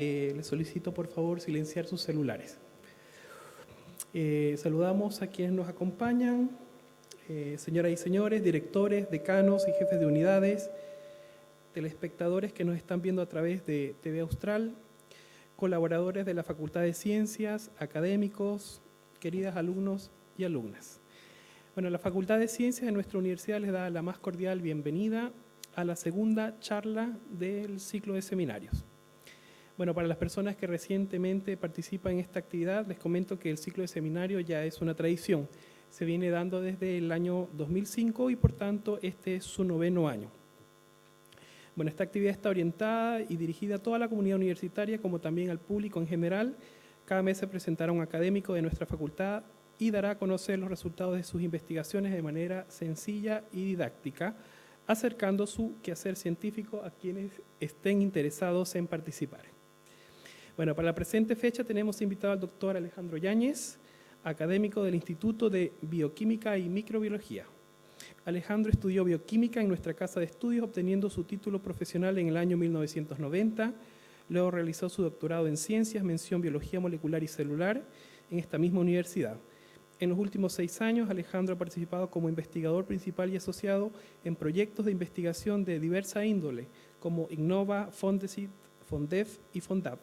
Les solicito por favor silenciar sus celulares. Saludamos a quienes nos acompañan, señoras y señores, directores, decanos y jefes de unidades, telespectadores que nos están viendo a través de TV Austral, colaboradores de la Facultad de Ciencias, académicos, queridas alumnos y alumnas. Bueno, la Facultad de Ciencias de nuestra universidad les da la más cordial bienvenida a la segunda charla del ciclo de seminarios. Bueno, para las personas que recientemente participan en esta actividad, les comento que el ciclo de seminario ya es una tradición. Se viene dando desde el año 2005 y por tanto este es su 9º año. Bueno, esta actividad está orientada y dirigida a toda la comunidad universitaria como también al público en general. Cada mes se presentará un académico de nuestra facultad y dará a conocer los resultados de sus investigaciones de manera sencilla y didáctica, acercando su quehacer científico a quienes estén interesados en participar. Bueno, para la presente fecha tenemos invitado al doctor Alejandro Yáñez, académico del Instituto de Bioquímica y Microbiología. Alejandro estudió bioquímica en nuestra casa de estudios, obteniendo su título profesional en el año 1990. Luego realizó su doctorado en ciencias, mención biología molecular y celular, en esta misma universidad. En los últimos 6 años, Alejandro ha participado como investigador principal y asociado en proyectos de investigación de diversa índole, como Innova, Fondesit, Fondef y Fondap,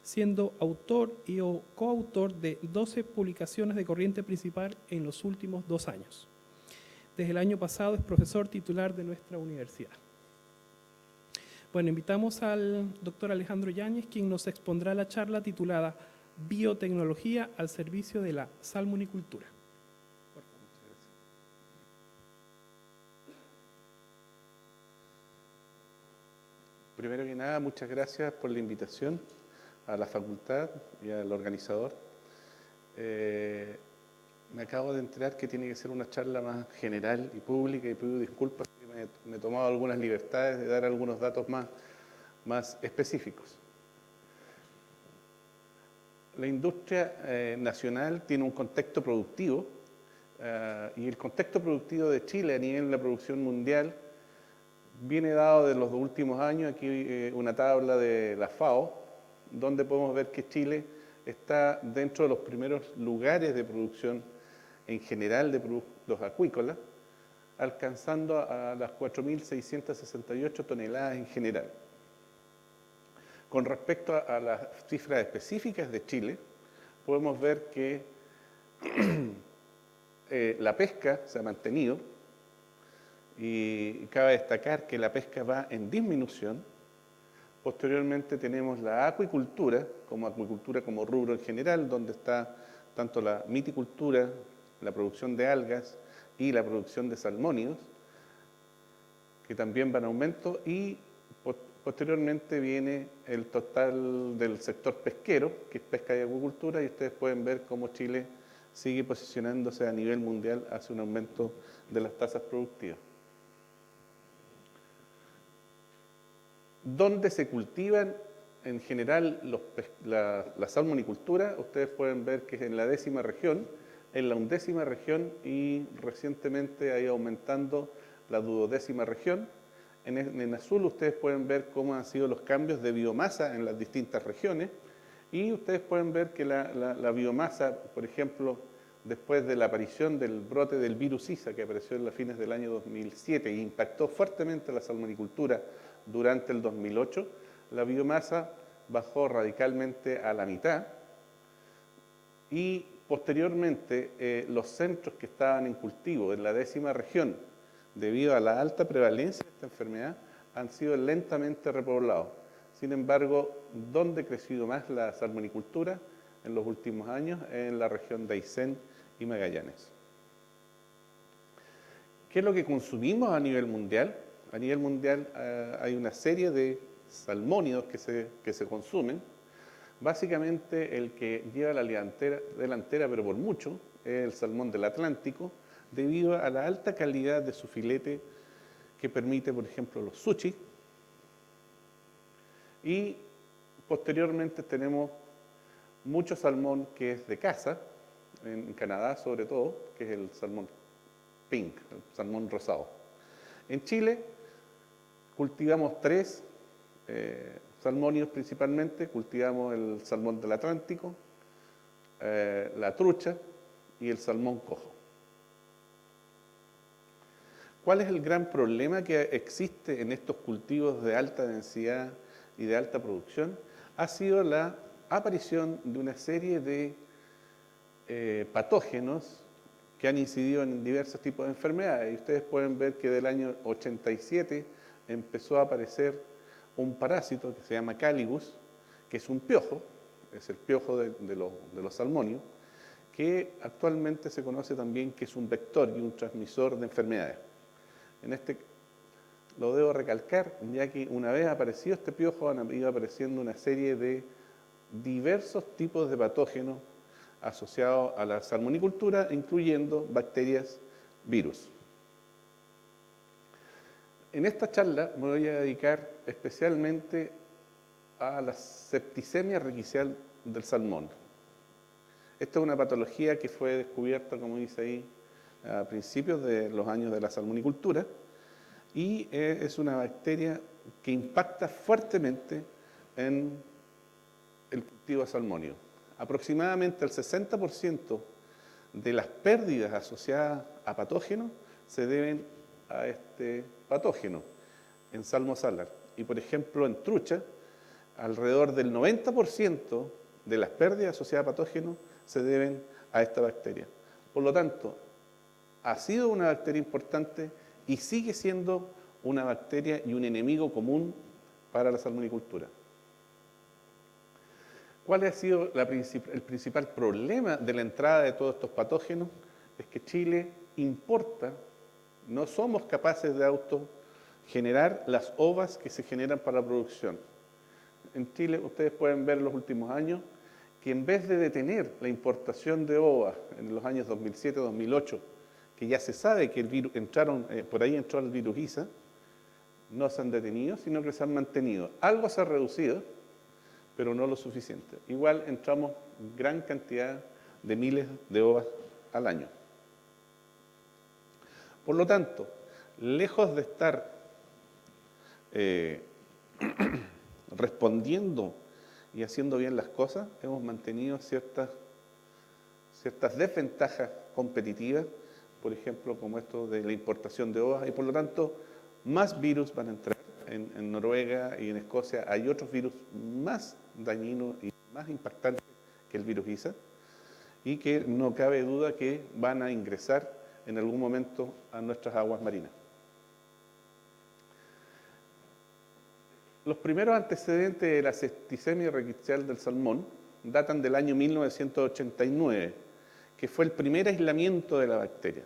siendo autor y o coautor de 12 publicaciones de corriente principal en los últimos 2 años. Desde el año pasado es profesor titular de nuestra universidad. Bueno, invitamos al doctor Alejandro Yáñez, quien nos expondrá la charla titulada Biotecnología al servicio de la salmonicultura. Primero que nada, muchas gracias por la invitación a la facultad y al organizador. Me acabo de enterar que tiene que ser una charla más general y pública y pido disculpas porque me he tomado algunas libertades de dar algunos datos más específicos. La industria nacional tiene un contexto productivo y el contexto productivo de Chile a nivel de la producción mundial viene dado de los últimos años. Aquí una tabla de la FAO, donde podemos ver que Chile está dentro de los primeros lugares de producción en general de productos acuícolas, alcanzando a las 4.668 toneladas en general. Con respecto a las cifras específicas de Chile, podemos ver que la pesca se ha mantenido y cabe destacar que la pesca va en disminución. Posteriormente tenemos la acuicultura como rubro en general, donde está tanto la miticultura, la producción de algas y la producción de salmónidos, que también van en aumento, y posteriormente viene el total del sector pesquero, que es pesca y acuicultura, y ustedes pueden ver cómo Chile sigue posicionándose a nivel mundial hacia un aumento de las tasas productivas. ¿Dónde se cultivan en general la salmonicultura? Ustedes pueden ver que es en la 10ª región, en la 11ª región y recientemente ha ido aumentando la 12ª región. En azul ustedes pueden ver cómo han sido los cambios de biomasa en las distintas regiones y ustedes pueden ver que la biomasa, por ejemplo, después de la aparición del brote del virus ISA que apareció en los fines del año 2007 e impactó fuertemente la salmonicultura durante el 2008, la biomasa bajó radicalmente a la mitad y posteriormente los centros que estaban en cultivo en la 10ª región, debido a la alta prevalencia de esta enfermedad, han sido lentamente repoblados. Sin embargo, ¿dónde ha crecido más la salmonicultura en los últimos años? En la región de Aysén y Magallanes. ¿Qué es lo que consumimos a nivel mundial? A nivel mundial hay una serie de salmónidos que se consumen. Básicamente el que lleva la delantera, pero por mucho, es el salmón del Atlántico, debido a la alta calidad de su filete que permite, por ejemplo, los sushi. Y posteriormente tenemos mucho salmón que es de caza, en Canadá sobre todo, que es el salmón pink, el salmón rosado. En Chile cultivamos 3 salmónidos principalmente, cultivamos el salmón del Atlántico, la trucha y el salmón cojo. ¿Cuál es el gran problema que existe en estos cultivos de alta densidad y de alta producción? Ha sido la aparición de una serie de patógenos que han incidido en diversos tipos de enfermedades. Y ustedes pueden ver que del año 87 empezó a aparecer un parásito que se llama Caligus, que es un piojo, es el piojo de los salmónidos, que actualmente se conoce también que es un vector y un transmisor de enfermedades. Lo debo recalcar, ya que una vez aparecido este piojo han ido apareciendo una serie de diversos tipos de patógenos asociados a la salmonicultura, incluyendo bacterias, virus. En esta charla me voy a dedicar especialmente a la septicemia riquicial del salmón. Esta es una patología que fue descubierta, como dice ahí, a principios de los años de la salmonicultura, y es una bacteria que impacta fuertemente en el cultivo salmónido. Aproximadamente el 60% de las pérdidas asociadas a patógenos se deben a este patógeno en salmo salar. Y por ejemplo en trucha, alrededor del 90% de las pérdidas asociadas a patógenos se deben a esta bacteria. Por lo tanto, ha sido una bacteria importante y sigue siendo una bacteria y un enemigo común para la salmonicultura. ¿Cuál ha sido el principal problema de la entrada de todos estos patógenos? Es que Chile importa, no somos capaces de autogenerar las ovas que se generan para la producción. En Chile, ustedes pueden ver en los últimos años que en vez de detener la importación de ovas en los años 2007-2008, que ya se sabe que el virus por ahí entró el virus ISA, no se han detenido, sino que se han mantenido. Algo se ha reducido, pero no lo suficiente. Igual entramos gran cantidad de miles de ovas al año. Por lo tanto, lejos de estar respondiendo y haciendo bien las cosas, hemos mantenido ciertas desventajas competitivas, por ejemplo, como esto de la importación de ovas, y por lo tanto, más virus van a entrar. En Noruega y en Escocia hay otros virus más dañinos y más impactantes que el virus ISA, y que no cabe duda que van a ingresar en algún momento a nuestras aguas marinas. Los primeros antecedentes de la septicemia riquicial del salmón datan del año 1989, que fue el primer aislamiento de la bacteria.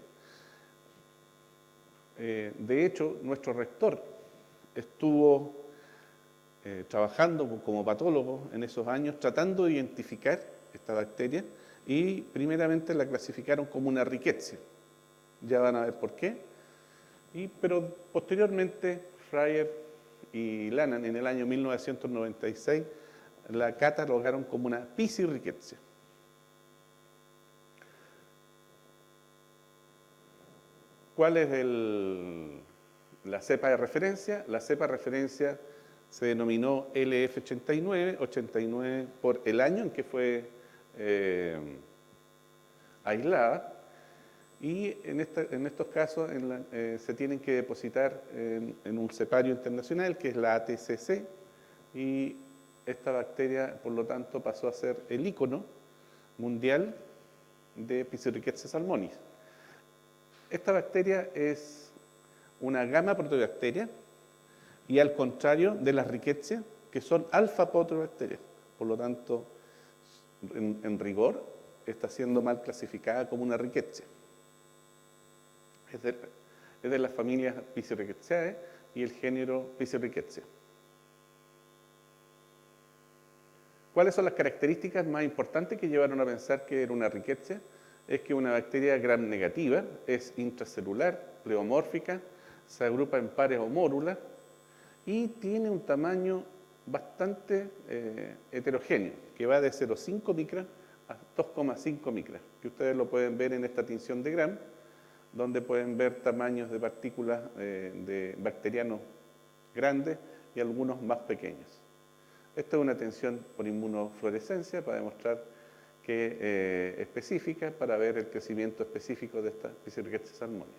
De hecho, nuestro rector estuvo trabajando como patólogo en esos años, tratando de identificar esta bacteria, y primeramente la clasificaron como una rickettsia. Ya van a ver por qué. Pero posteriormente, Fryer y Lannan, en el año 1996, la catalogaron como una Piscirickettsia. ¿Cuál es la cepa de referencia? La cepa de referencia se denominó LF89, 89 por el año en que fue aislada, y en estos casos se tienen que depositar en un cepario internacional que es la ATCC, y esta bacteria, por lo tanto, pasó a ser el ícono mundial de Piscirickettsia salmonis. Esta bacteria es una gama protobacteria, y al contrario de las rickettsia, que son alfa-protobacterias. Por lo tanto, en rigor, está siendo mal clasificada como una rickettsia. Es de las familias Piscirickettsae y el género Piscirickettsia. ¿Cuáles son las características más importantes que llevaron a pensar que era una rickettsia? Es que una bacteria gram negativa, es intracelular, pleomórfica, se agrupa en pares o mórulas y tiene un tamaño bastante heterogéneo, que va de 0,5 micras a 2,5 micras, que ustedes lo pueden ver en esta tinción de Gram, donde pueden ver tamaños de partículas de bacterianos grandes y algunos más pequeños. Esta es una atención por inmunofluorescencia para demostrar que específica para ver el crecimiento específico de esta Pityriaceae salmonis.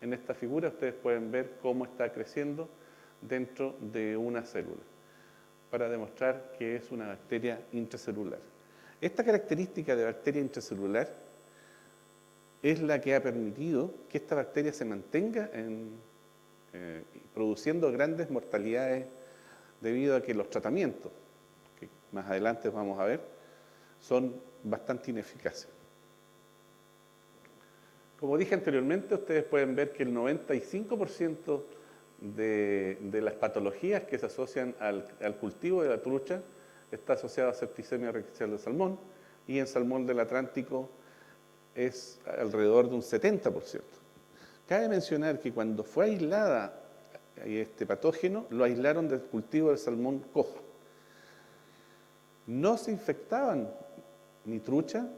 En esta figura ustedes pueden ver cómo está creciendo dentro de una célula para demostrar que es una bacteria intracelular. Esta característica de bacteria intracelular es la que ha permitido que esta bacteria se mantenga produciendo grandes mortalidades debido a que los tratamientos, que más adelante vamos a ver, son bastante ineficaces. Como dije anteriormente, ustedes pueden ver que el 95% de las patologías que se asocian al cultivo de la trucha está asociado a septicemia rickettsial del salmón, y en salmón del Atlántico es alrededor de un 70%. Cabe mencionar que cuando fue aislada este patógeno, lo aislaron del cultivo del salmón cojo. No se infectaban ni trucha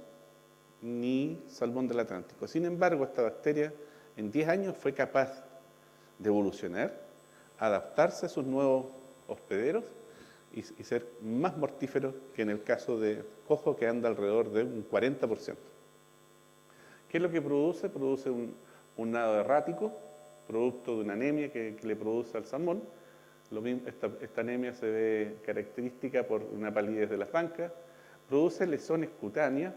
ni salmón del Atlántico. Sin embargo, esta bacteria en 10 años fue capaz de evolucionar, adaptarse a sus nuevos hospederos y ser más mortífero que en el caso de cojo, que anda alrededor de un 40%. ¿Qué es lo que produce? Produce un nado errático, producto de una anemia que le produce al salmón. Esta anemia se ve característica por una palidez de las bancas, produce lesiones cutáneas,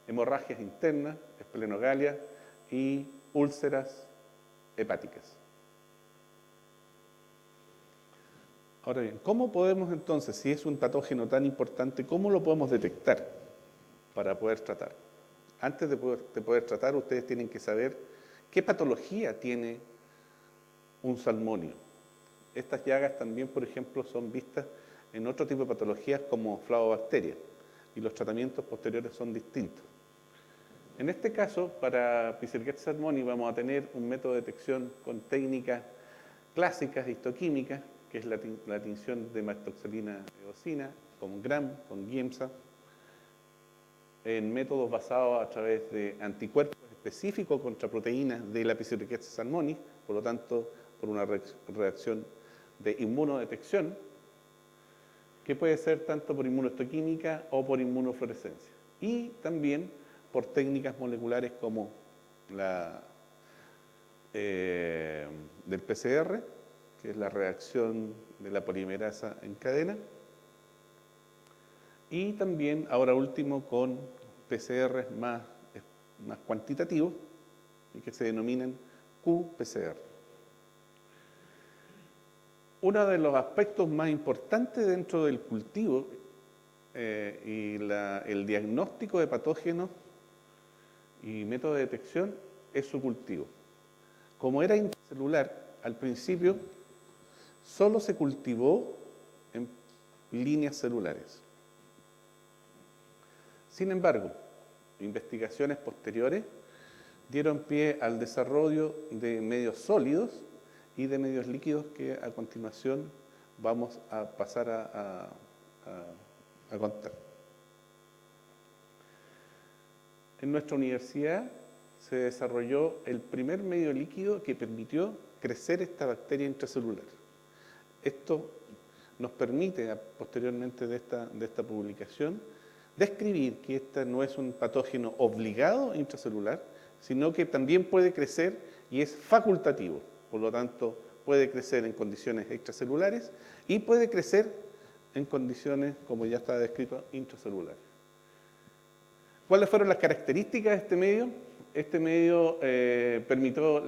hemorragias internas, esplenogalia y úlceras hepáticas. Ahora bien, ¿cómo podemos entonces, si es un patógeno tan importante, cómo lo podemos detectar para poder tratar? Antes de poder tratar, ustedes tienen que saber qué patología tiene un salmonio. Estas llagas también, por ejemplo, son vistas en otro tipo de patologías como flavobacterias, y los tratamientos posteriores son distintos. En este caso, para Pityriaceae salmoni vamos a tener un método de detección con técnicas clásicas histoquímicas, que es la tinción de maltoxelina eosina, con GRAM, con GIEMSA, en métodos basados a través de anticuerpos específicos contra proteínas de la Pityriaceae salmoni, por lo tanto, por una reacción de inmunodetección, que puede ser tanto por inmunohistoquímica o por inmunofluorescencia. Y también por técnicas moleculares como la del PCR, que es la reacción de la polimerasa en cadena, y también, ahora último, con PCR más cuantitativos, y que se denominan qPCR. Uno de los aspectos más importantes dentro del cultivo y el diagnóstico de patógenos y método de detección es su cultivo. Como era intracelular, al principio solo se cultivó en líneas celulares. Sin embargo, investigaciones posteriores dieron pie al desarrollo de medios sólidos y de medios líquidos que a continuación vamos a pasar a contar. En nuestra universidad se desarrolló el primer medio líquido que permitió crecer esta bacteria intracelular. Esto nos permite, posteriormente de esta publicación, describir que este no es un patógeno obligado intracelular, sino que también puede crecer y es facultativo. Por lo tanto, puede crecer en condiciones extracelulares y puede crecer en condiciones, como ya está descrito, intracelulares. ¿Cuáles fueron las características de este medio? Este medio permitió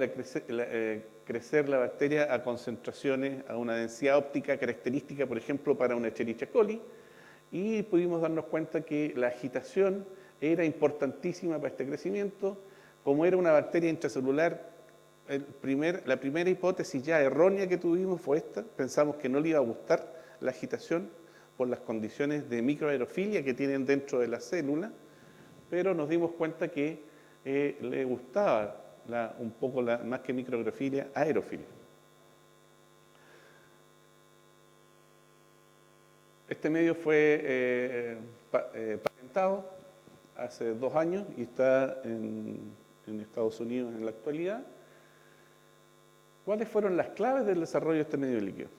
crecer la bacteria a concentraciones, a una densidad óptica característica, por ejemplo, para una Escherichia coli, y pudimos darnos cuenta que la agitación era importantísima para este crecimiento. Como era una bacteria intracelular, la primera hipótesis ya errónea que tuvimos fue esta. Pensamos que no le iba a gustar la agitación por las condiciones de microaerofilia que tienen dentro de la célula, pero nos dimos cuenta que le gustaba un poco más que microaerofilia, aerofilia. Este medio fue patentado hace 2 años y está en Estados Unidos en la actualidad. ¿Cuáles fueron las claves del desarrollo de este medio líquido?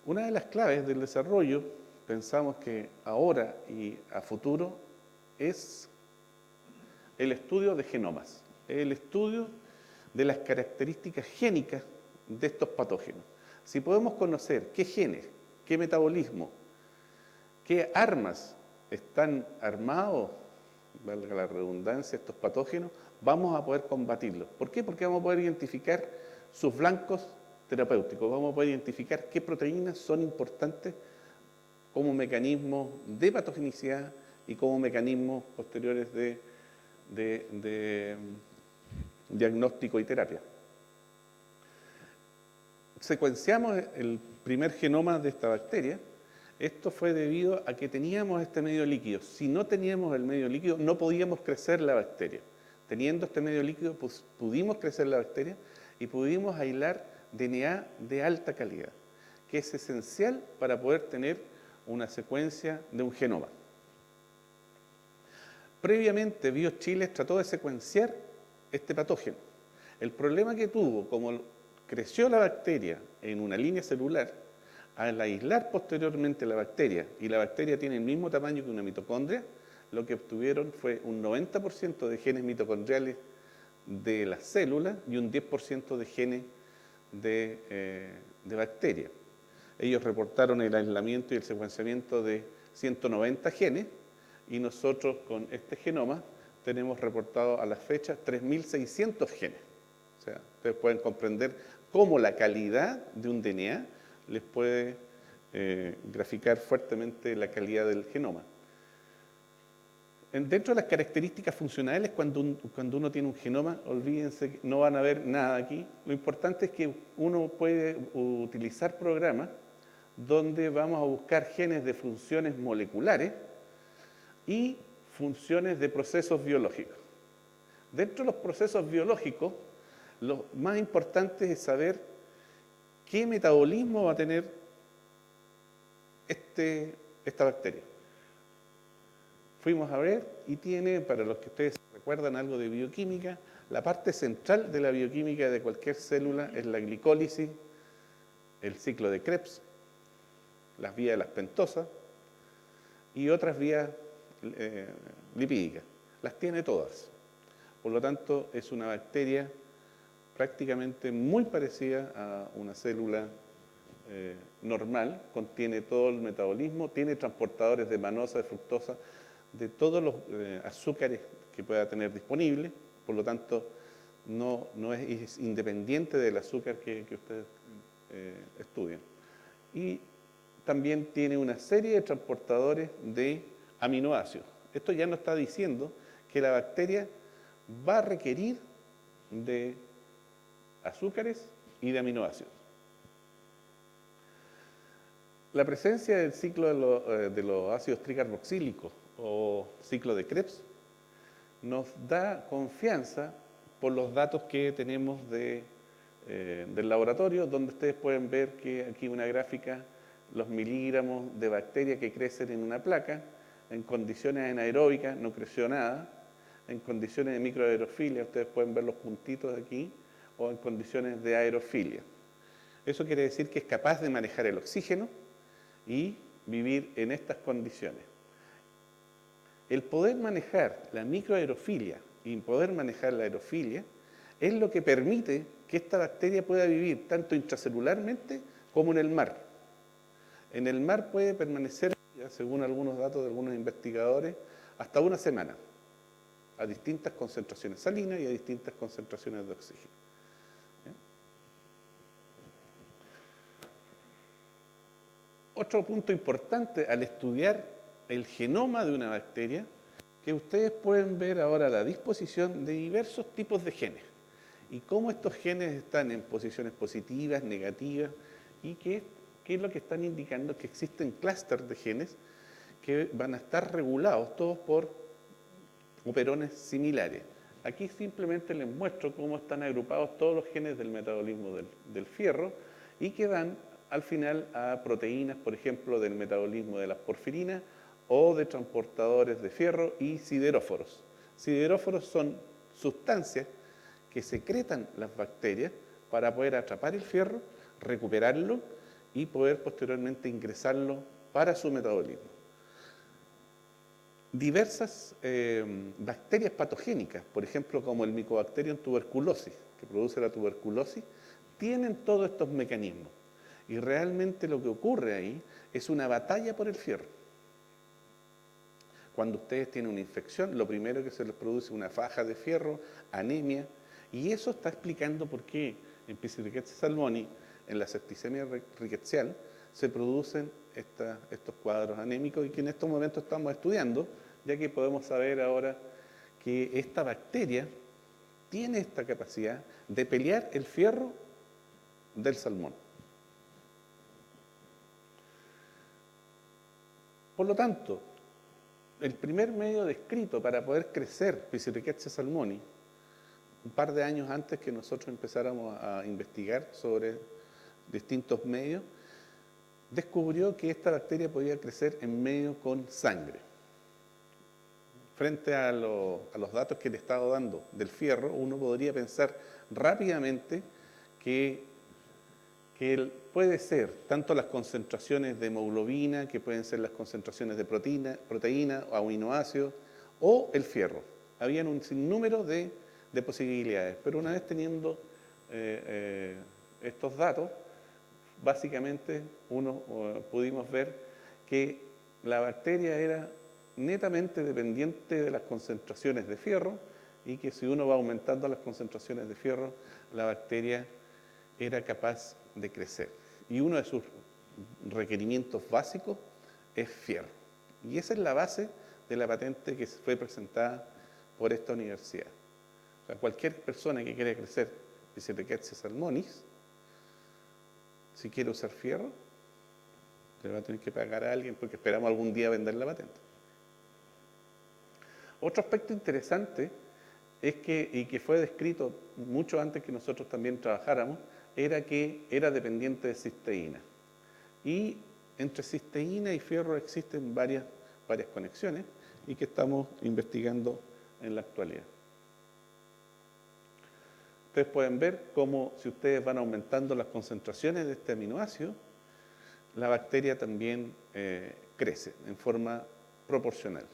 Una de las claves del desarrollo, pensamos que ahora y a futuro, es el estudio de genomas, el estudio de las características génicas de estos patógenos. Si podemos conocer qué genes, qué metabolismo, qué armas están armados, valga la redundancia, estos patógenos, vamos a poder combatirlos. ¿Por qué? Porque vamos a poder identificar sus blancos terapéuticos, vamos a poder identificar qué proteínas son importantes como mecanismos de patogenicidad y como mecanismos posteriores de diagnóstico y terapia. Secuenciamos el primer genoma de esta bacteria. Esto fue debido a que teníamos este medio líquido. Si no teníamos el medio líquido, no podíamos crecer la bacteria. Teniendo este medio líquido, pues, pudimos crecer la bacteria y pudimos aislar DNA de alta calidad, que es esencial para poder tener una secuencia de un genoma. Previamente, BioChile trató de secuenciar este patógeno. El problema que tuvo, como creció la bacteria en una línea celular, al aislar posteriormente la bacteria, y la bacteria tiene el mismo tamaño que una mitocondria, lo que obtuvieron fue un 90% de genes mitocondriales de las células y un 10% de genes de bacteria. Ellos reportaron el aislamiento y el secuenciamiento de 190 genes, y nosotros con este genoma tenemos reportado a la fecha 3.600 genes. O sea, ustedes pueden comprender cómo la calidad de un DNA les puede graficar fuertemente la calidad del genoma. Dentro de las características funcionales, cuando uno tiene un genoma, olvídense que no van a ver nada aquí. Lo importante es que uno puede utilizar programas donde vamos a buscar genes de funciones moleculares y funciones de procesos biológicos. Dentro de los procesos biológicos, lo más importante es saber qué metabolismo va a tener esta bacteria. Fuimos a ver y tiene, para los que ustedes recuerdan algo de bioquímica, la parte central de la bioquímica de cualquier célula es la glicólisis, el ciclo de Krebs, las vías de las pentosas y otras vías lipídicas. Las tiene todas. Por lo tanto, es una bacteria prácticamente muy parecida a una célula normal, contiene todo el metabolismo, tiene transportadores de manosa, de fructosa, de todos los azúcares que pueda tener disponible, por lo tanto no es independiente del azúcar que ustedes estudian. Y también tiene una serie de transportadores de aminoácidos. Esto ya nos está diciendo que la bacteria va a requerir de azúcares y de aminoácidos. La presencia del ciclo de los ácidos tricarboxílicos o ciclo de Krebs nos da confianza por los datos que tenemos del laboratorio, donde ustedes pueden ver que aquí una gráfica, los miligramos de bacteria que crecen en una placa, en condiciones anaeróbicas no creció nada, en condiciones de microaerofilia, ustedes pueden ver los puntitos aquí, o en condiciones de aerofilia. Eso quiere decir que es capaz de manejar el oxígeno y vivir en estas condiciones. El poder manejar la microaerofilia y poder manejar la aerofilia es lo que permite que esta bacteria pueda vivir tanto intracelularmente como en el mar. En el mar puede permanecer, según algunos datos de algunos investigadores, hasta una semana, a distintas concentraciones salinas y a distintas concentraciones de oxígeno. Otro punto importante al estudiar el genoma de una bacteria, que ustedes pueden ver ahora la disposición de diversos tipos de genes y cómo estos genes están en posiciones positivas, negativas, y qué es lo que están indicando, que existen clústeres de genes que van a estar regulados todos por operones similares. Aquí simplemente les muestro cómo están agrupados todos los genes del metabolismo del fierro y que dan al final a proteínas, por ejemplo, del metabolismo de las porfirinas o de transportadores de fierro y sideróforos. Sideróforos son sustancias que secretan las bacterias para poder atrapar el fierro, recuperarlo y poder posteriormente ingresarlo para su metabolismo. Diversas bacterias patogénicas, por ejemplo, como el Mycobacterium tuberculosis, que produce la tuberculosis, tienen todos estos mecanismos. Y realmente lo que ocurre ahí es una batalla por el fierro. Cuando ustedes tienen una infección, lo primero que se les produce es una faja de fierro, anemia, y eso está explicando por qué en Pizziricchia salmoni, en la septicemia rickettsial, se producen estos cuadros anémicos y que en estos momentos estamos estudiando, ya que podemos saber ahora que esta bacteria tiene esta capacidad de pelear el fierro del salmón. Por lo tanto, el primer medio descrito para poder crecer Pizziricchia salmoni, un par de años antes que nosotros empezáramos a investigar sobre distintos medios, descubrió que esta bacteria podía crecer en medio con sangre. Frente a los datos que le he estado dando del fierro, uno podría pensar rápidamente que puede ser tanto las concentraciones de hemoglobina, que pueden ser las concentraciones de proteína o aminoácidos, o el fierro. Habían un sinnúmero de posibilidades, pero una vez teniendo estos datos, básicamente pudimos ver que la bacteria era netamente dependiente de las concentraciones de fierro y que si uno va aumentando las concentraciones de fierro, la bacteria era capaz de crecer. Y uno de sus requerimientos básicos es fierro. Y esa es la base de la patente que fue presentada por esta universidad. O sea, cualquier persona que quiera crecer Pizziricchia salmonis, si quiere usar fierro, le va a tener que pagar a alguien porque esperamos algún día vender la patente. Otro aspecto interesante es que fue descrito mucho antes que nosotros también trabajáramos, era que era dependiente de cisteína. Y entre cisteína y fierro existen varias conexiones y que estamos investigando en la actualidad. Ustedes pueden ver cómo si ustedes van aumentando las concentraciones de este aminoácido, la bacteria también crece en forma proporcional.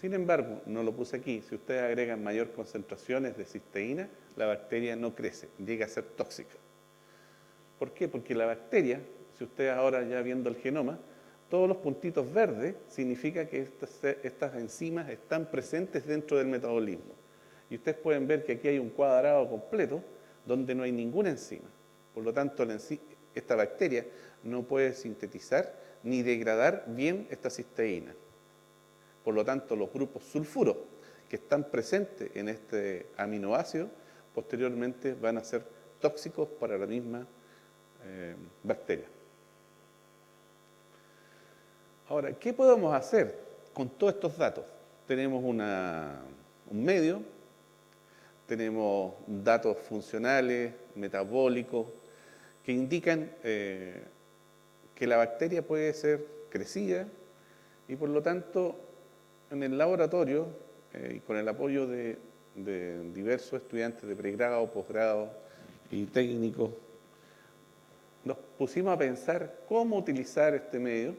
Sin embargo, no lo puse aquí, si ustedes agregan mayor concentraciones de cisteína, la bacteria no crece, llega a ser tóxica. ¿Por qué? Porque la bacteria, si ustedes ahora ya viendo el genoma, todos los puntitos verdes significa que estas enzimas están presentes dentro del metabolismo. Y ustedes pueden ver que aquí hay un cuadrado completo donde no hay ninguna enzima. Por lo tanto, esta bacteria no puede sintetizar ni degradar bien esta cisteína. Por lo tanto, los grupos sulfuros que están presentes en este aminoácido, posteriormente van a ser tóxicos para la misma bacteria. Ahora, ¿qué podemos hacer con todos estos datos? Tenemos un medio, tenemos datos funcionales, metabólicos, que indican que la bacteria puede ser crecida y por lo tanto en el laboratorio y con el apoyo de diversos estudiantes de pregrado, posgrado y técnicos, nos pusimos a pensar cómo utilizar este medio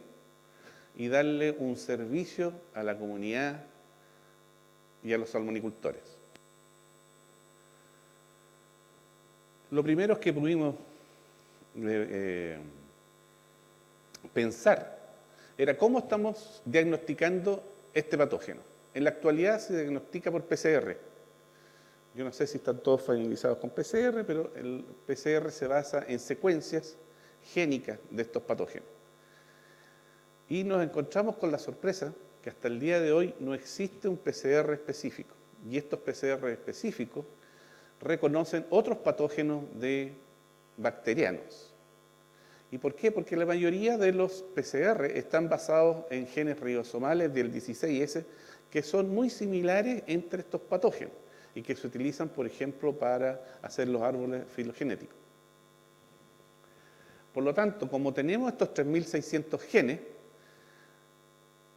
y darle un servicio a la comunidad y a los salmonicultores. Lo primero que pudimos pensar era cómo estamos diagnosticando este patógeno. En la actualidad se diagnostica por PCR. Yo no sé si están todos familiarizados con PCR, pero el PCR se basa en secuencias génicas de estos patógenos. Y nos encontramos con la sorpresa que hasta el día de hoy no existe un PCR específico. Y estos PCR específicos reconocen otros patógenos bacterianos. ¿Y por qué? Porque la mayoría de los PCR están basados en genes ribosomales del 16S que son muy similares entre estos patógenos y que se utilizan, por ejemplo, para hacer los árboles filogenéticos. Por lo tanto, como tenemos estos 3.600 genes,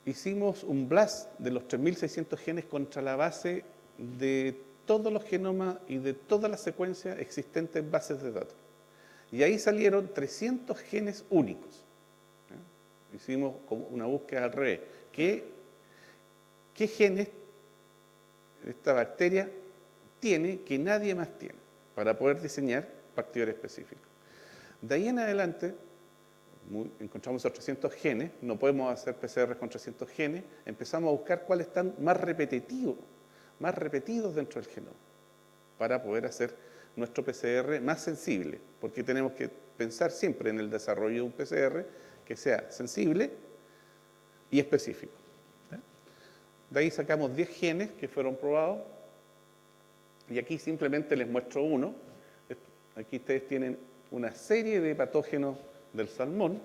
hicimos un blast de los 3.600 genes contra la base de todos los genomas y de todas las secuencias existentes en bases de datos. Y ahí salieron 300 genes únicos. Hicimos como una búsqueda al revés. ¿Qué genes esta bacteria tiene que nadie más tiene para poder diseñar bacterias específicos? De ahí en adelante encontramos esos 300 genes, no podemos hacer PCR con 300 genes, empezamos a buscar cuáles están más repetitivos dentro del genoma para poder hacer nuestro PCR más sensible, porque tenemos que pensar siempre en el desarrollo de un PCR que sea sensible y específico. De ahí sacamos 10 genes que fueron probados y aquí simplemente les muestro uno. Aquí ustedes tienen una serie de patógenos del salmón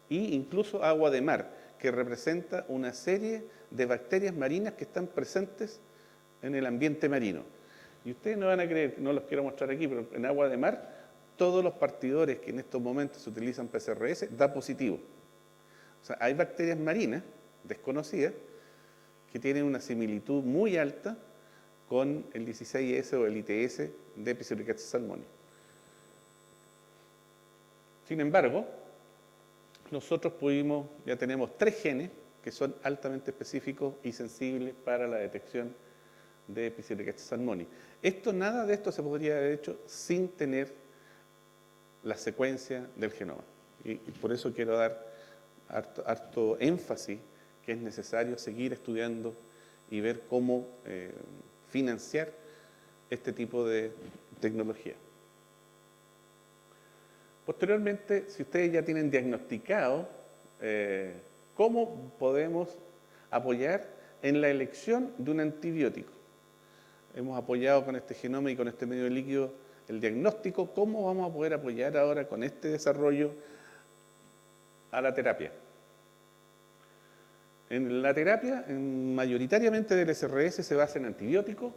e incluso agua de mar, que representa una serie de bacterias marinas que están presentes en el ambiente marino. Y ustedes no van a creer, no los quiero mostrar aquí, pero en agua de mar, todos los partidores que en estos momentos se utilizan PCRS da positivo. O sea, hay bacterias marinas desconocidas que tienen una similitud muy alta con el 16S o el ITS de Episuricaceae salmoni. Sin embargo, nosotros ya tenemos 3 genes que son altamente específicos y sensibles para la detección de Episuricaceae salmoni. Nada de esto se podría haber hecho sin tener la secuencia del genoma. Y por eso quiero dar harto énfasis que es necesario seguir estudiando y ver cómo financiar este tipo de tecnología. Posteriormente, si ustedes ya tienen diagnosticado, ¿cómo podemos apoyar en la elección de un antibiótico? Hemos apoyado con este genoma y con este medio líquido el diagnóstico. ¿Cómo vamos a poder apoyar ahora con este desarrollo a la terapia? En la terapia, mayoritariamente del SRS se basa en antibióticos.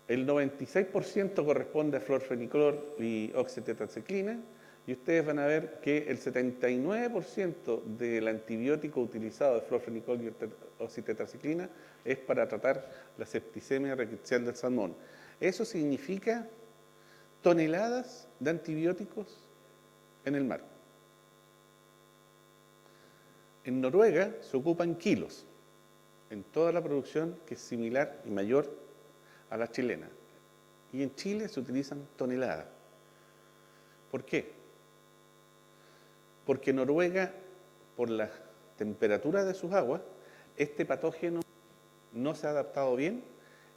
El 96% corresponde a florfenicol y oxitetracyclina. Y ustedes van a ver que el 79% del antibiótico utilizado de florfenicol y oxitetracyclina es para tratar la septicemia rickettsial del salmón. Eso significa toneladas de antibióticos en el mar. En Noruega se ocupan kilos en toda la producción, que es similar y mayor a la chilena. Y en Chile se utilizan toneladas. ¿Por qué? Porque Noruega, por la temperatura de sus aguas, este patógeno no se ha adaptado bien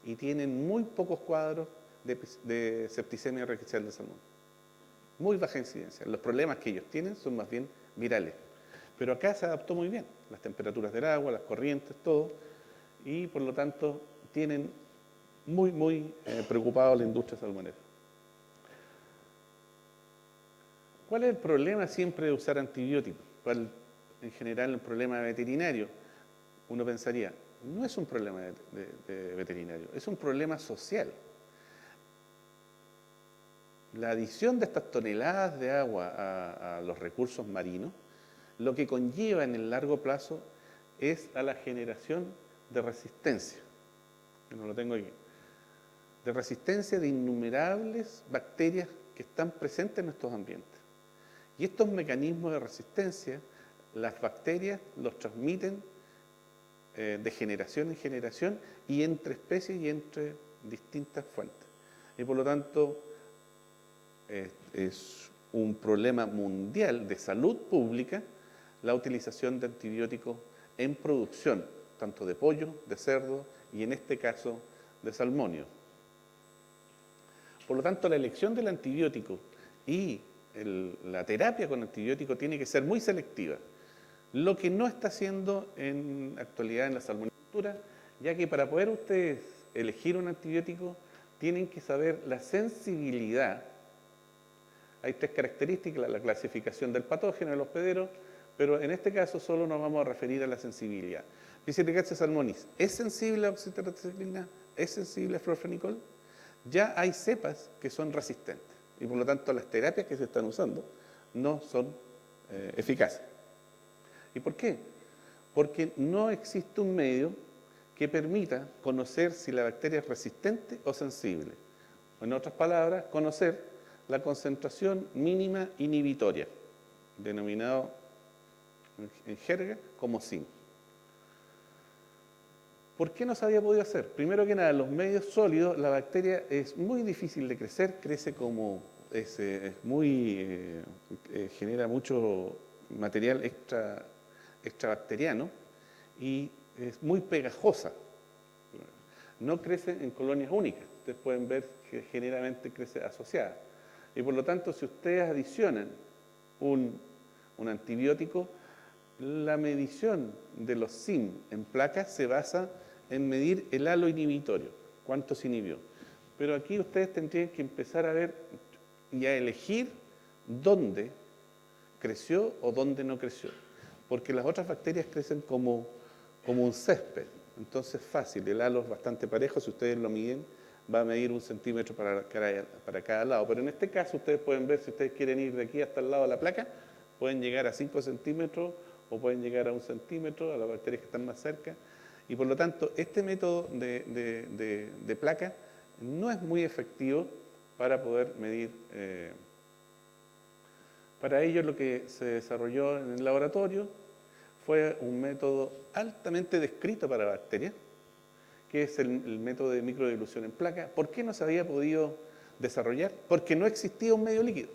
y tienen muy pocos cuadros de septicemia rickettsial del salmón. Muy baja incidencia. Los problemas que ellos tienen son más bien virales. Pero acá se adaptó muy bien. Las temperaturas del agua, las corrientes, todo. Y por lo tanto tienen muy preocupado a la industria salmonera. ¿Cuál es el problema siempre de usar antibióticos? ¿Cuál, en general, el problema veterinario? Uno pensaría, no es un problema de veterinario, es un problema social. La adición de estas toneladas de agua a los recursos marinos, lo que conlleva en el largo plazo es a la generación de resistencia. Yo no lo tengo aquí. De resistencia de innumerables bacterias que están presentes en estos ambientes. Y estos mecanismos de resistencia, las bacterias los transmiten de generación en generación y entre especies y entre distintas fuentes. Y por lo tanto, es un problema mundial de salud pública la utilización de antibióticos en producción, tanto de pollo, de cerdo y en este caso de salmonio. Por lo tanto, la elección del antibiótico y la terapia con antibiótico tiene que ser muy selectiva, lo que no está haciendo en actualidad en la salmonicultura, ya que para poder ustedes elegir un antibiótico tienen que saber la sensibilidad. Hay 3 características: la clasificación del patógeno, el hospedero, pero en este caso solo nos vamos a referir a la sensibilidad. Episuricaceae salmonis, ¿es sensible a oxitetracyclina? ¿Es sensible a florfenicol? Ya hay cepas que son resistentes y por lo tanto las terapias que se están usando no son eficaces. ¿Y por qué? Porque no existe un medio que permita conocer si la bacteria es resistente o sensible. En otras palabras, conocer la concentración mínima inhibitoria, denominado en jerga como zinc. ¿Por qué no se había podido hacer? Primero que nada, en los medios sólidos la bacteria es muy difícil de crecer, crece como genera mucho material extrabacteriano y es muy pegajosa. No crece en colonias únicas. Ustedes pueden ver que generalmente crece asociada. Y por lo tanto, si ustedes adicionan un antibiótico, la medición de los SIM en placas se basa en medir el halo inhibitorio, cuánto se inhibió. Pero aquí ustedes tendrían que empezar a ver y a elegir dónde creció o dónde no creció. Porque las otras bacterias crecen como un césped. Entonces fácil, el halo es bastante parejo, si ustedes lo miden, va a medir 1 centímetro para cada lado. Pero en este caso ustedes pueden ver, si ustedes quieren ir de aquí hasta el lado de la placa, pueden llegar a 5 centímetros o pueden llegar a 1 centímetro, a las bacterias que están más cerca. Y por lo tanto, este método de placa no es muy efectivo para poder medir. Para ello lo que se desarrolló en el laboratorio fue un método altamente descrito para bacterias, que es el método de microdilución en placa. ¿Por qué no se había podido desarrollar? Porque no existía un medio líquido.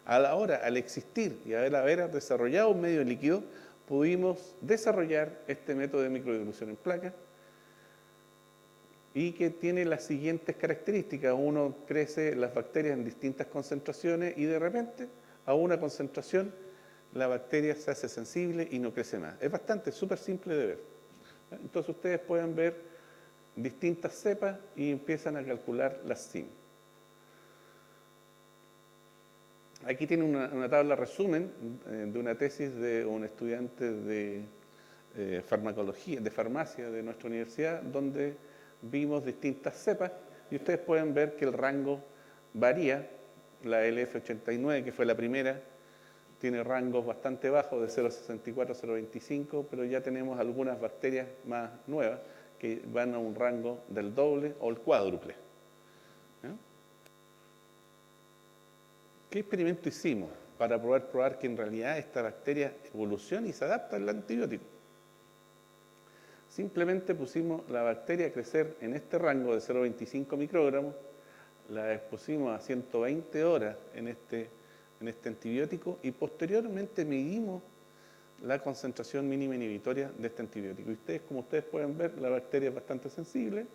Al existir y haber desarrollado un medio líquido, pudimos desarrollar este método de microdilución en placa y que tiene las siguientes características. Uno crece las bacterias en distintas concentraciones y de repente a una concentración la bacteria se hace sensible y no crece más. Es súper simple de ver. Entonces ustedes pueden ver distintas cepas y empiezan a calcular las SIM. Aquí tiene una tabla resumen de una tesis de un estudiante de farmacología, de farmacia de nuestra universidad, donde vimos distintas cepas y ustedes pueden ver que el rango varía. La LF89, que fue la primera, tiene rangos bastante bajos de 0,64 a 0,25, pero ya tenemos algunas bacterias más nuevas que van a un rango del doble o el cuádruple. ¿Qué experimento hicimos para poder probar que en realidad esta bacteria evoluciona y se adapta al antibiótico? Simplemente pusimos la bacteria a crecer en este rango de 0,25 microgramos, la expusimos a 120 horas en este antibiótico y posteriormente medimos la concentración mínima inhibitoria de este antibiótico. Y como ustedes pueden ver, la bacteria es bastante sensible.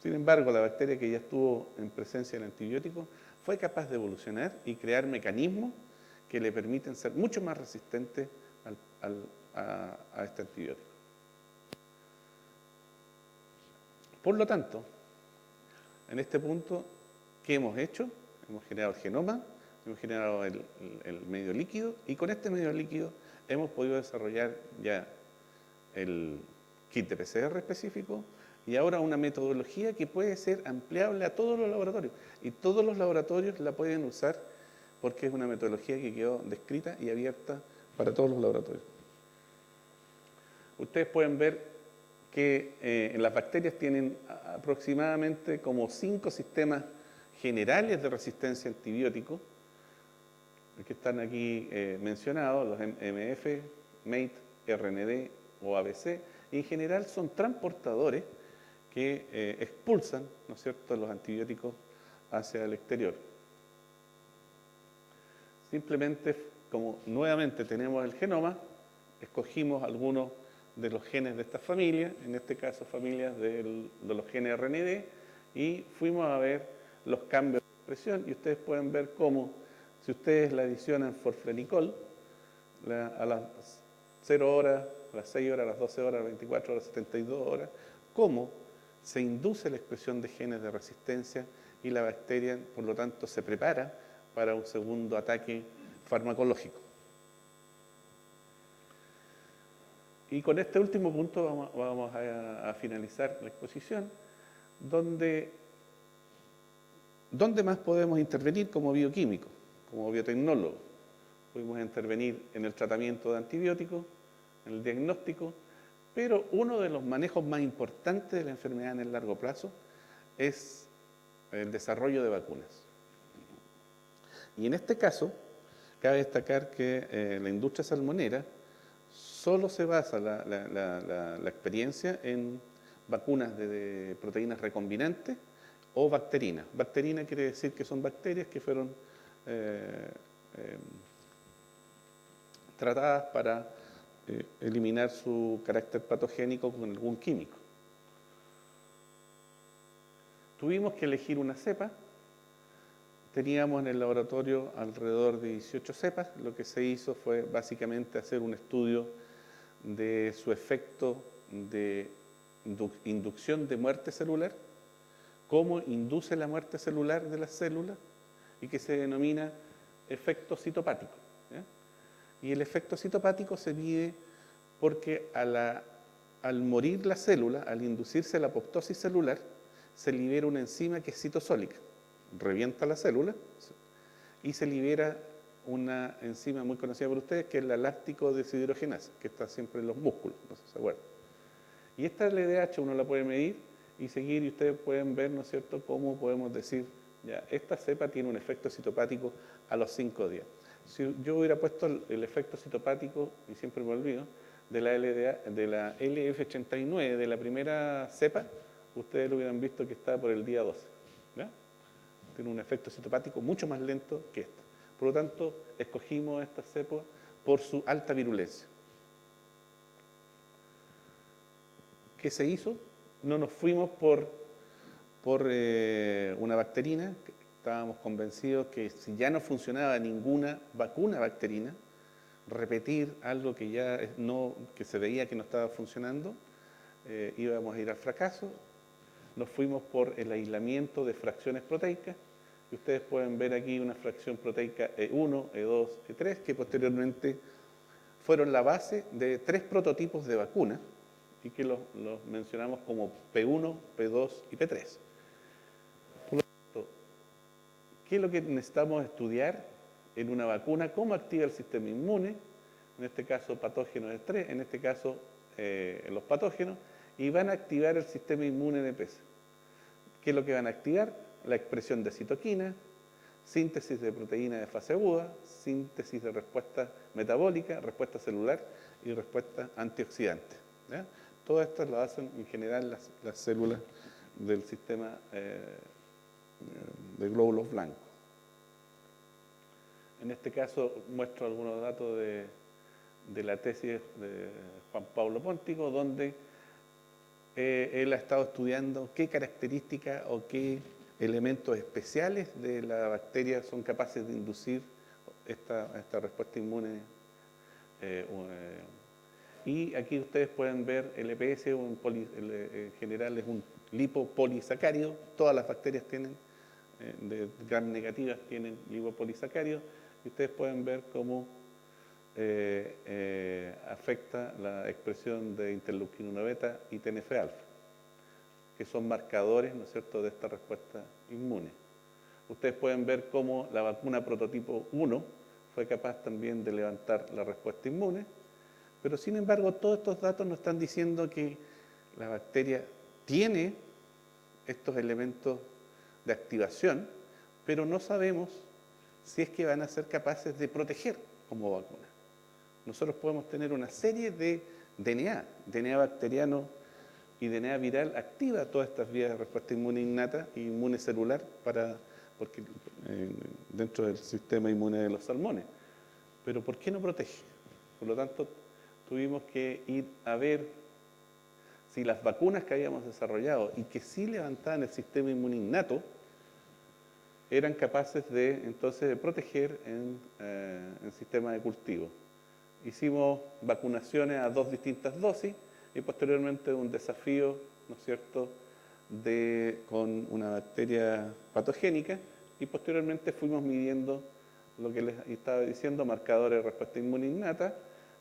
Sin embargo, la bacteria que ya estuvo en presencia del antibiótico fue capaz de evolucionar y crear mecanismos que le permiten ser mucho más resistentes a este antibiótico. Por lo tanto, en este punto, ¿qué hemos hecho? Hemos generado el genoma, hemos generado el medio líquido y con este medio líquido hemos podido desarrollar ya el kit de PCR específico y ahora una metodología que puede ser ampliable a todos los laboratorios. Y todos los laboratorios la pueden usar porque es una metodología que quedó descrita y abierta para todos los laboratorios. Ustedes pueden ver que las bacterias tienen aproximadamente como 5 sistemas generales de resistencia a antibióticos, que están aquí mencionados, los MF, MATE, RND o ABC, y en general son transportadores que expulsan, ¿no es cierto?, los antibióticos hacia el exterior. Simplemente, como nuevamente tenemos el genoma, escogimos algunos de los genes de esta familia, en este caso familias de los genes RND, y fuimos a ver los cambios de expresión, y ustedes pueden ver cómo, si ustedes la adicionan forfenicol, a las 0 horas, a las 6 horas, a las 12 horas, a las 24 horas, a las 72 horas, cómo se induce la expresión de genes de resistencia y la bacteria, por lo tanto, se prepara para un segundo ataque farmacológico. Y con este último punto vamos a finalizar la exposición, ¿dónde más podemos intervenir como bioquímicos, como biotecnólogos? Podemos intervenir en el tratamiento de antibióticos, en el diagnóstico, pero uno de los manejos más importantes de la enfermedad en el largo plazo es el desarrollo de vacunas. Y en este caso, cabe destacar que la industria salmonera solo se basa la experiencia en vacunas de proteínas recombinantes o bacterinas. Bacterina quiere decir que son bacterias que fueron tratadas para eliminar su carácter patogénico con algún químico. Tuvimos que elegir una cepa. Teníamos en el laboratorio alrededor de 18 cepas. Lo que se hizo fue básicamente hacer un estudio de su efecto de inducción de muerte celular, cómo induce la muerte celular de las células y que se denomina efecto citopático, ¿ya? Y el efecto citopático se mide porque al morir la célula, al inducirse la apoptosis celular, se libera una enzima que es citosólica, revienta la célula y se libera una enzima muy conocida por ustedes que es la láctico deshidrogenasa, que está siempre en los músculos, no sé si se acuerdan. Y esta LDH uno la puede medir y seguir y ustedes pueden ver, ¿no es cierto?, cómo podemos decir, ya, esta cepa tiene un efecto citopático a los 5 días. Si yo hubiera puesto el efecto citopático, y siempre me olvido, de la LF89, de la primera cepa, ustedes lo hubieran visto que está por el día 12. ¿Ya? Tiene un efecto citopático mucho más lento que esta. Por lo tanto, escogimos esta cepa por su alta virulencia. ¿Qué se hizo? No nos fuimos por una bacterina. Estábamos convencidos que si ya no funcionaba ninguna vacuna bacterina, repetir algo que ya que se veía que no estaba funcionando, íbamos a ir al fracaso. Nos fuimos por el aislamiento de fracciones proteicas, y ustedes pueden ver aquí una fracción proteica E1, E2, E3, que posteriormente fueron la base de 3 prototipos de vacuna, y que los mencionamos como P1, P2 y P3. Por lo tanto, ¿qué es lo que necesitamos estudiar en una vacuna? ¿Cómo activa el sistema inmune? En este caso, patógenos estrés, en este caso, los patógenos, y van a activar el sistema inmune de peces. ¿Qué es lo que van a activar? La expresión de citoquina, síntesis de proteína de fase aguda, síntesis de respuesta metabólica, respuesta celular y respuesta antioxidante. ¿Ya? Todas estas lo hacen en general las células del sistema de glóbulos blancos. En este caso muestro algunos datos de la tesis de Juan Pablo Póntico, donde él ha estado estudiando qué características o qué elementos especiales de la bacteria son capaces de inducir esta respuesta inmune. Y aquí ustedes pueden ver el EPS, en general es un lipopolisacárido. Todas las bacterias tienen, de gram negativas tienen lipopolisacáridos, y ustedes pueden ver cómo afecta la expresión de interleuquina 1 beta y TNF-alfa, que son marcadores, ¿no es cierto?, de esta respuesta inmune. Ustedes pueden ver cómo la vacuna prototipo 1 fue capaz también de levantar la respuesta inmune, pero sin embargo todos estos datos nos están diciendo que la bacteria tiene estos elementos de activación, pero no sabemos si es que van a ser capaces de proteger como vacuna. Nosotros podemos tener una serie de DNA bacteriano y DNA viral activa todas estas vías de respuesta inmune innata e inmune celular porque dentro del sistema inmune de los salmones. Pero ¿por qué no protege? Por lo tanto, tuvimos que ir a ver si las vacunas que habíamos desarrollado y que sí levantaban el sistema inmune innato eran capaces entonces de proteger en sistema de cultivo. Hicimos vacunaciones a 2 distintas dosis y posteriormente un desafío, ¿no es cierto?, con una bacteria patogénica, y posteriormente fuimos midiendo lo que les estaba diciendo, marcadores de respuesta inmune innata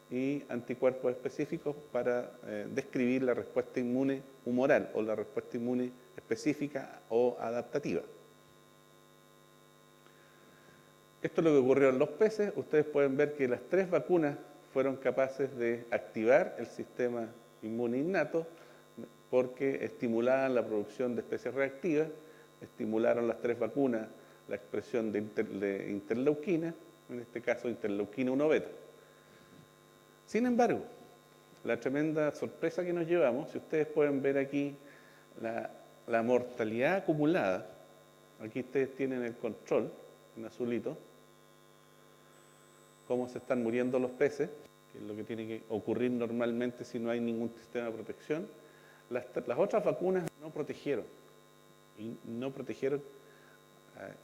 y anticuerpos específicos para describir la respuesta inmune humoral o la respuesta inmune específica o adaptativa. Esto es lo que ocurrió en los peces. Ustedes pueden ver que las 3 vacunas fueron capaces de activar el sistema inmune innato porque estimulaban la producción de especies reactivas, estimularon las 3 vacunas la expresión de interleuquina, en este caso interleuquina 1 beta. Sin embargo, la tremenda sorpresa que nos llevamos, si ustedes pueden ver aquí la mortalidad acumulada, aquí ustedes tienen el control en azulito, cómo se están muriendo los peces, que es lo que tiene que ocurrir normalmente si no hay ningún sistema de protección. Las otras vacunas no protegieron, y no protegieron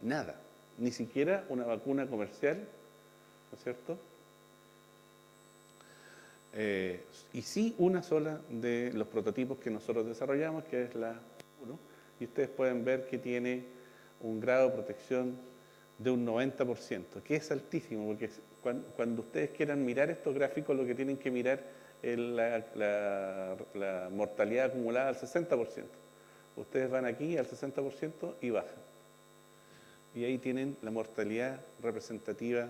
nada, ni siquiera una vacuna comercial, ¿no es cierto? Y sí una sola de los prototipos que nosotros desarrollamos, que es la 1, y ustedes pueden ver que tiene un grado de protección de un 90%, que es altísimo, porque cuando ustedes quieran mirar estos gráficos, lo que tienen que mirar es la mortalidad acumulada al 60%. Ustedes van aquí al 60% y bajan. Y ahí tienen la mortalidad representativa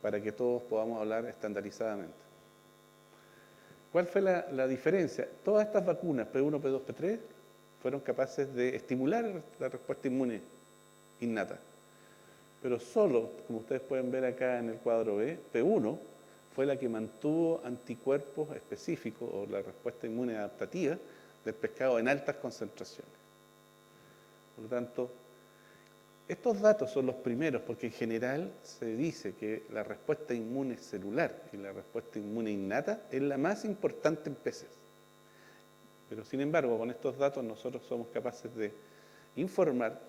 para que todos podamos hablar estandarizadamente. ¿Cuál fue la diferencia? Todas estas vacunas, P1, P2, P3, fueron capaces de estimular la respuesta inmune innata. Pero solo, como ustedes pueden ver acá en el cuadro B, P1 fue la que mantuvo anticuerpos específicos o la respuesta inmune adaptativa del pescado en altas concentraciones. Por lo tanto, estos datos son los primeros porque en general se dice que la respuesta inmune celular y la respuesta inmune innata es la más importante en peces. Pero sin embargo, con estos datos nosotros somos capaces de informar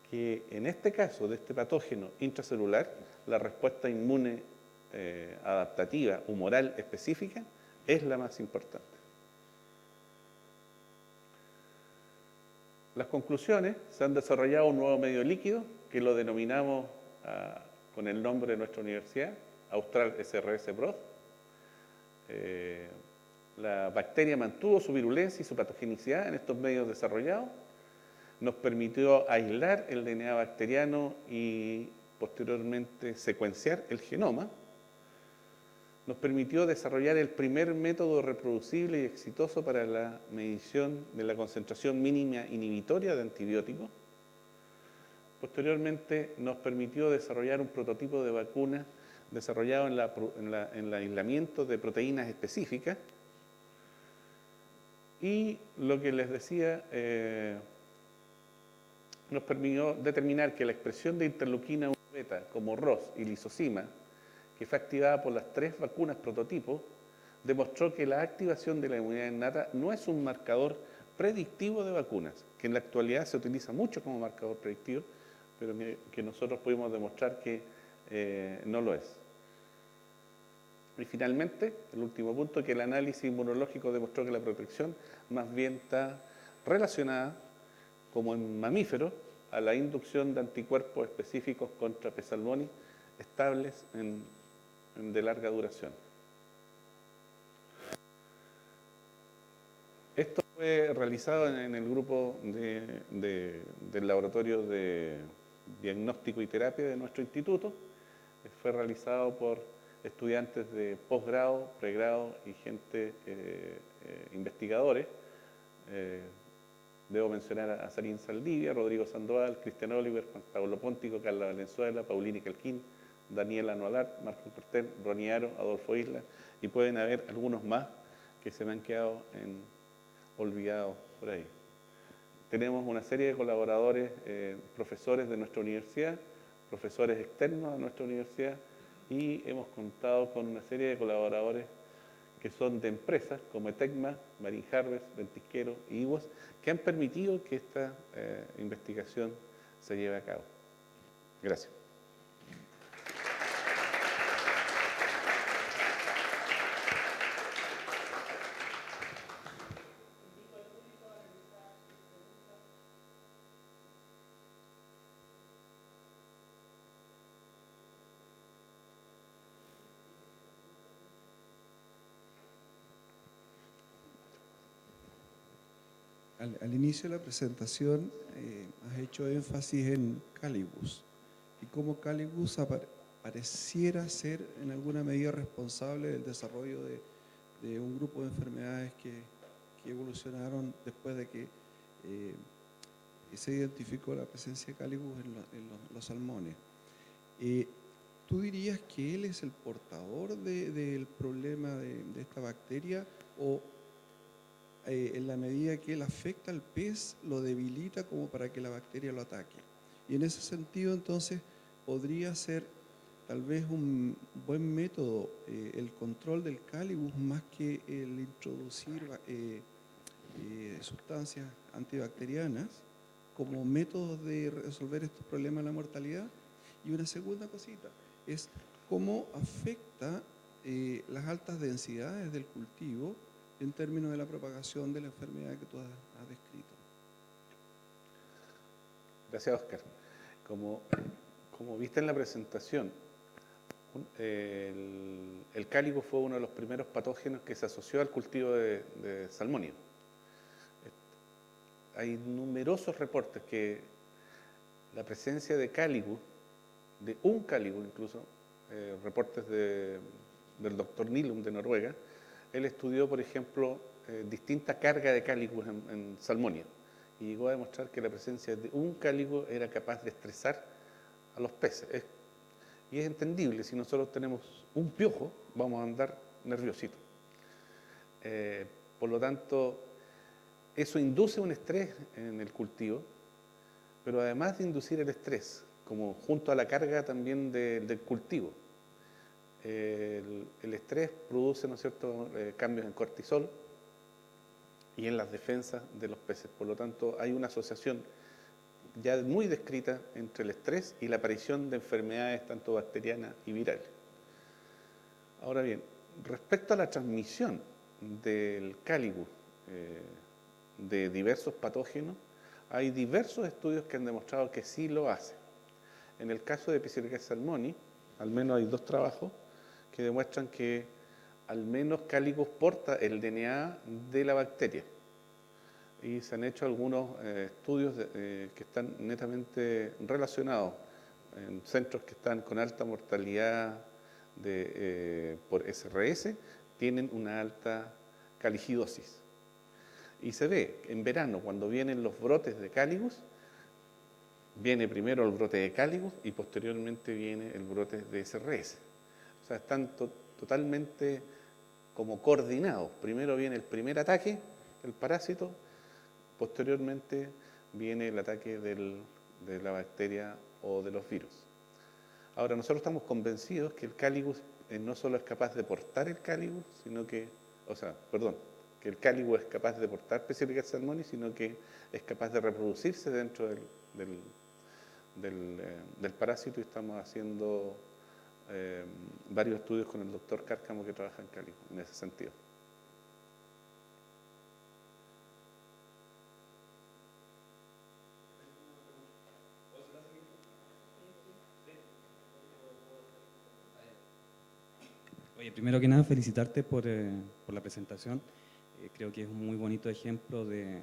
que en este caso de este patógeno intracelular, la respuesta inmune adaptativa, humoral específica, es la más importante. Las conclusiones: se han desarrollado un nuevo medio líquido que lo denominamos con el nombre de nuestra universidad, Austral SRS Broth. La bacteria mantuvo su virulencia y su patogenicidad en estos medios desarrollados. Nos permitió aislar el DNA bacteriano y posteriormente secuenciar el genoma. Nos permitió desarrollar el primer método reproducible y exitoso para la medición de la concentración mínima inhibitoria de antibióticos. Posteriormente nos permitió desarrollar un prototipo de vacuna desarrollado en el aislamiento de proteínas específicas. Y lo que les decía, nos permitió determinar que la expresión de interleuquina 1 beta como ROS y lisozima, que fue activada por las 3 vacunas prototipos, demostró que la activación de la inmunidad innata no es un marcador predictivo de vacunas, que en la actualidad se utiliza mucho como marcador predictivo, pero que nosotros pudimos demostrar que no lo es. Y finalmente, el último punto, que el análisis inmunológico demostró que la protección más bien está relacionada, como en mamíferos, a la inducción de anticuerpos específicos contra P. salmonis estables de larga duración. Esto fue realizado en el grupo del laboratorio de diagnóstico y terapia de nuestro instituto. Fue realizado por estudiantes de posgrado, pregrado y gente, investigadores. Debo mencionar a Sarín Saldivia, Rodrigo Sandoval, Cristian Oliver, Juan Pablo Póntico, Carla Valenzuela, Paulini Calquín, Daniela Anualar, Marco Cortés, Roniaro, Adolfo Isla, y pueden haber algunos más que se me han quedado olvidados por ahí. Tenemos una serie de colaboradores, profesores de nuestra universidad, profesores externos a nuestra universidad, y hemos contado con una serie de colaboradores que son de empresas como Etecma, Marine Harvest, Ventisquero y IWAS, que han permitido que esta investigación se lleve a cabo. Gracias. Al inicio de la presentación has hecho énfasis en Calibus y cómo Calibus pareciera ser en alguna medida responsable del desarrollo de un grupo de enfermedades que evolucionaron después de que se identificó la presencia de Caligus en los salmones. ¿Tú dirías que él es el portador del problema de esta bacteria o en la medida que él afecta al pez, lo debilita como para que la bacteria lo ataque? Y en ese sentido, entonces, podría ser tal vez un buen método el control del Caligus más que el introducir sustancias antibacterianas como métodos de resolver estos problemas de la mortalidad. Y una segunda cosita es cómo afecta las altas densidades del cultivo en términos de la propagación de la enfermedad que tú has descrito. Gracias, Oscar. Como viste en la presentación, el cáligo fue uno de los primeros patógenos que se asoció al cultivo de salmonio. Hay numerosos reportes que la presencia de cáligo, de un cáligo incluso, reportes del doctor Nilum de Noruega, él estudió, por ejemplo, distinta carga de cáligos en salmonia y llegó a demostrar que la presencia de un cáligo era capaz de estresar a los peces. Y es entendible, si nosotros tenemos un piojo, vamos a andar nerviositos. Por lo tanto, eso induce un estrés en el cultivo, pero además de inducir el estrés, como junto a la carga también del cultivo, el estrés produce, ¿no es cierto?, cambios en cortisol y en las defensas de los peces. Por lo tanto, hay una asociación ya muy descrita entre el estrés y la aparición de enfermedades tanto bacterianas y virales. Ahora bien, respecto a la transmisión del cáligo de diversos patógenos, hay diversos estudios que han demostrado que sí lo hace. En el caso de Pizziricales salmoni, al menos hay 2 trabajos que demuestran que al menos Caligus porta el DNA de la bacteria. Y se han hecho algunos estudios que están netamente relacionados en centros que están con alta mortalidad por SRS, tienen una alta caligidosis. Y se ve en verano, cuando vienen los brotes de Caligus, viene primero el brote de Caligus y posteriormente viene el brote de SRS. O sea, están totalmente como coordinados. Primero viene el primer ataque, el parásito, posteriormente viene el ataque de la bacteria o de los virus. Ahora, nosotros estamos convencidos que el Caligus no solo es capaz de portar el Caligus, sino que, que el cáligo es capaz de portar Pizziricales salmoni, sino que es capaz de reproducirse dentro del parásito, y estamos haciendo varios estudios con el doctor Cárcamo que trabaja en cáligo en ese sentido. Oye, primero que nada, felicitarte por la presentación. Creo que es un muy bonito ejemplo de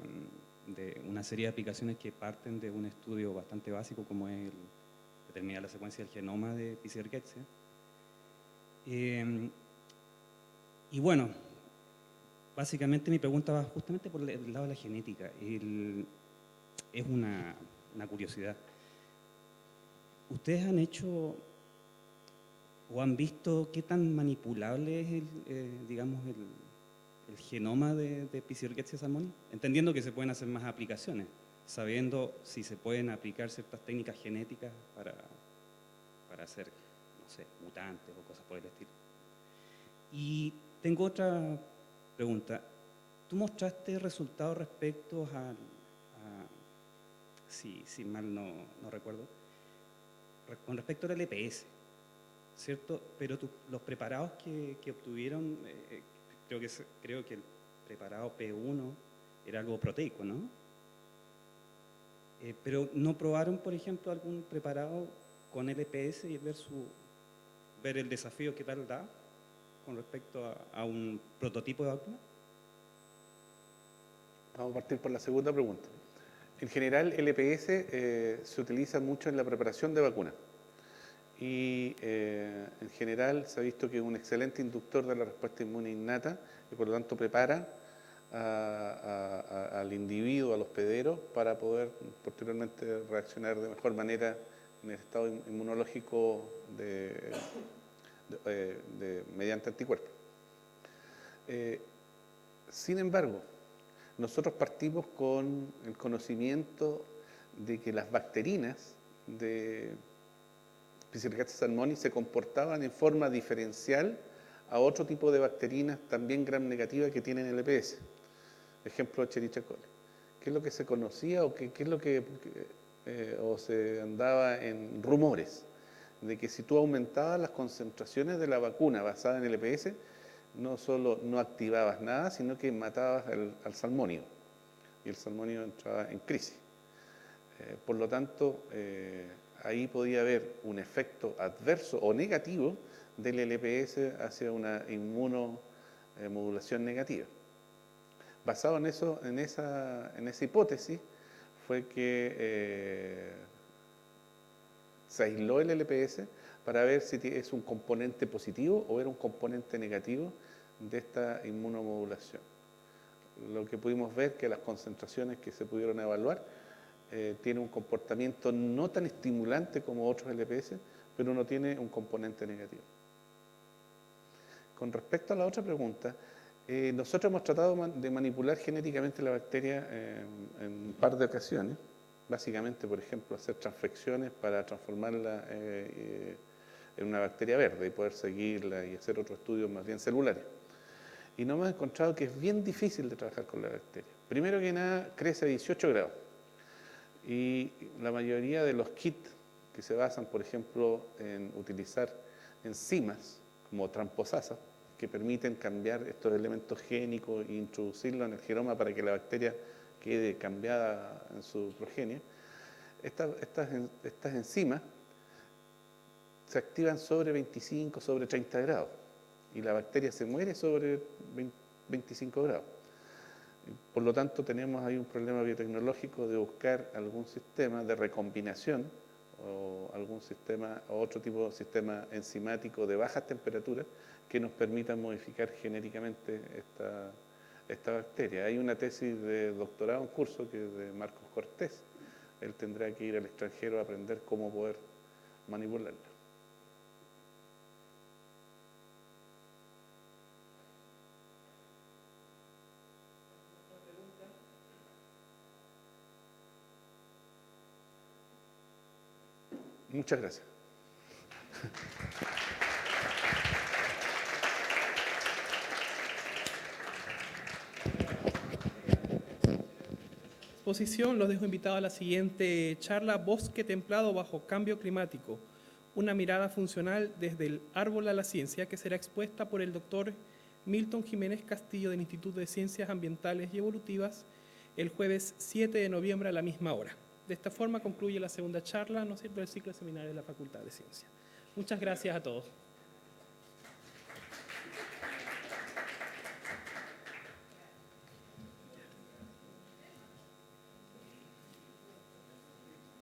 una serie de aplicaciones que parten de un estudio bastante básico como es determinar la secuencia del genoma de Pizziricales. Y bueno, básicamente mi pregunta va justamente por el lado de la genética. Es una curiosidad. ¿Ustedes han hecho o han visto qué tan manipulable es el genoma de Pizziricales salmoni? Entendiendo que se pueden hacer más aplicaciones, sabiendo si se pueden aplicar ciertas técnicas genéticas para hacer, no sé, mutantes o cosas por el estilo. Y tengo otra pregunta. Tú mostraste resultados respecto si mal no recuerdo, con respecto al LPS, ¿cierto? Pero los preparados que obtuvieron, creo que el preparado P1 era algo proteico, ¿no? Pero ¿no probaron, por ejemplo, algún preparado con LPS y ver el desafío que tal da con respecto a un prototipo de vacuna? Vamos a partir por la segunda pregunta. En general, el LPS se utiliza mucho en la preparación de vacunas. Y en general se ha visto que es un excelente inductor de la respuesta inmune innata y por lo tanto prepara al al individuo, al hospedero, para poder posteriormente reaccionar de mejor manera en el estado inmunológico mediante anticuerpos. Sin embargo, nosotros partimos con el conocimiento de que las bacterinas de Pizziricacea salmoni se comportaban en forma diferencial a otro tipo de bacterinas también gram negativas que tienen el EPS. Ejemplo, Escherichia coli. ¿Qué es lo que se conocía o qué es lo que o se andaba en rumores? De que si tú aumentabas las concentraciones de la vacuna basada en el EPS, no solo no activabas nada, sino que matabas al salmónido. Y el salmónido entraba en crisis. Por lo tanto, ahí podía haber un efecto adverso o negativo del LPS hacia una inmunomodulación negativa. Basado en eso, en esa hipótesis, fue que se aisló el LPS para ver si es un componente positivo o era un componente negativo de esta inmunomodulación. Lo que pudimos ver que las concentraciones que se pudieron evaluar tiene un comportamiento no tan estimulante como otros LPS, pero no tiene un componente negativo. Con respecto a la otra pregunta, nosotros hemos tratado de manipular genéticamente la bacteria en un par de ocasiones, básicamente, por ejemplo, hacer transfecciones para transformarla en una bacteria verde y poder seguirla y hacer otros estudios más bien celulares. Y nos hemos encontrado que es bien difícil de trabajar con la bacteria. Primero que nada, crece a 18 grados. Y la mayoría de los kits que se basan, por ejemplo, en utilizar enzimas como tramposasa, que permiten cambiar estos elementos génicos e introducirlos en el genoma para que la bacteria quede cambiada en su progenie, estas enzimas se activan sobre 25, sobre 30 grados y la bacteria se muere sobre 25 grados. Por lo tanto, tenemos ahí un problema biotecnológico de buscar algún sistema de recombinación o algún sistema o otro tipo de sistema enzimático de bajas temperaturas que nos permita modificar genéticamente esta bacteria. Hay una tesis de doctorado en curso que es de Marcos Cortés. Él tendrá que ir al extranjero a aprender cómo poder manipularla. Muchas gracias. Exposición, los dejo invitados a la siguiente charla, Bosque templado bajo cambio climático, una mirada funcional desde el árbol a la ciencia, que será expuesta por el doctor Milton Jiménez Castillo del Instituto de Ciencias Ambientales y Evolutivas el jueves 7 de noviembre a la misma hora. De esta forma concluye la segunda charla, ¿no es cierto?, del ciclo de seminarios de la Facultad de Ciencias. Muchas gracias a todos.